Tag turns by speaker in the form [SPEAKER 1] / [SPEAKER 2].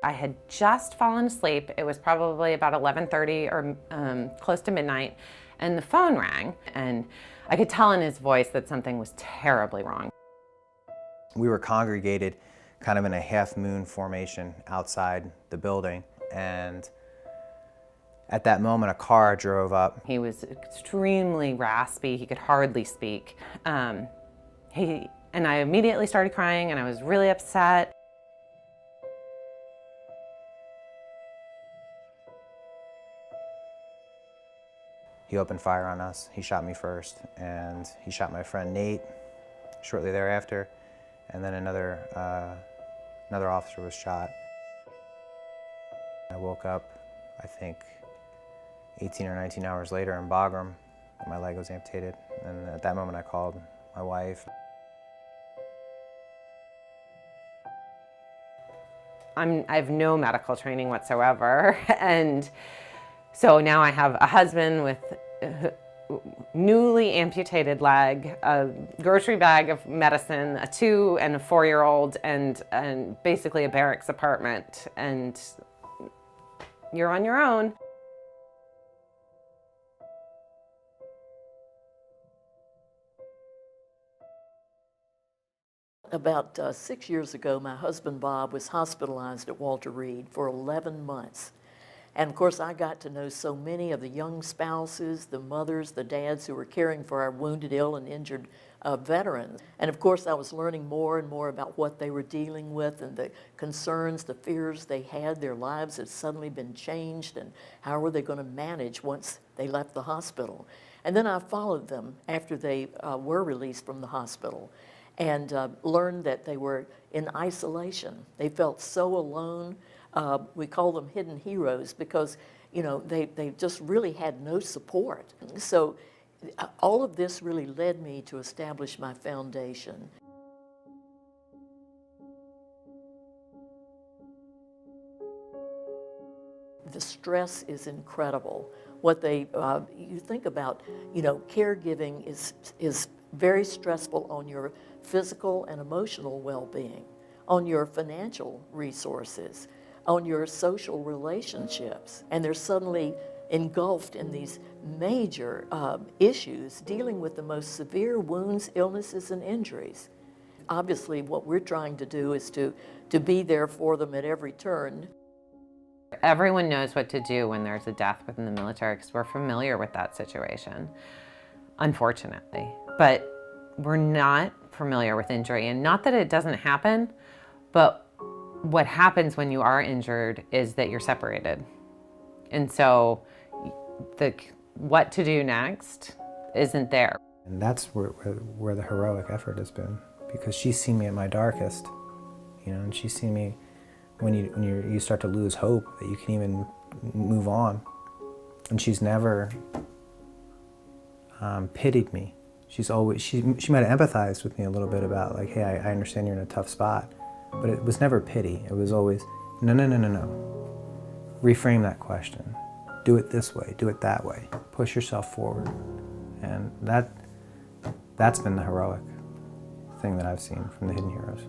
[SPEAKER 1] I had just fallen asleep. It was probably about 11:30 or close to midnight, and the phone rang, and I could tell in his voice that something was terribly wrong.
[SPEAKER 2] We were congregated kind of in a half-moon formation outside the building, and at that moment a car drove up.
[SPEAKER 1] He was extremely raspy. He could hardly speak. And I immediately started crying, and I was really upset.
[SPEAKER 2] He opened fire on us. He shot me first, and he shot my friend Nate shortly thereafter, and then another officer was shot. I woke up, I think, 18 or 19 hours later in Bagram. My leg was amputated, and at that moment I called my wife.
[SPEAKER 1] I have no medical training whatsoever, and so now I have a husband with a newly amputated leg, a grocery bag of medicine, a 2- and 4-year-old, and basically a barracks apartment, and you're on your own.
[SPEAKER 3] About 6 years ago, my husband Bob was hospitalized at Walter Reed for 11 months. And of course, I got to know so many of the young spouses, the mothers, the dads who were caring for our wounded, ill, and injured veterans. And of course, I was learning more and more about what they were dealing with and the concerns, the fears they had. Their lives had suddenly been changed, and how were they going to manage once they left the hospital? And then I followed them after they were released from the hospital, and learned that they were in isolation. They felt so alone. We call them hidden heroes because, you know, they just really had no support. So all of this really led me to establish my foundation. The stress is incredible. What you think about, you know, caregiving is very stressful on your physical and emotional well-being, on your financial resources, on your social relationships. And they're suddenly engulfed in these major issues dealing with the most severe wounds, illnesses, and injuries. Obviously, what we're trying to do is to be there for them at every turn.
[SPEAKER 1] Everyone knows what to do when there's a death within the military because we're familiar with that situation, unfortunately. But we're not familiar with injury, and not that it doesn't happen, but what happens when you are injured is that you're separated. And so what to do next isn't there.
[SPEAKER 2] And that's where the heroic effort has been, because she's seen me at my darkest, you know, and she's seen me when you start to lose hope that you can even move on. And she's never pitied me. She's always, she might have empathized with me a little bit about like, hey, I understand you're in a tough spot, but it was never pity. It was always, no. Reframe that question. Do it this way, do it that way. Push yourself forward. And that's been the heroic thing that I've seen from the Hidden Heroes.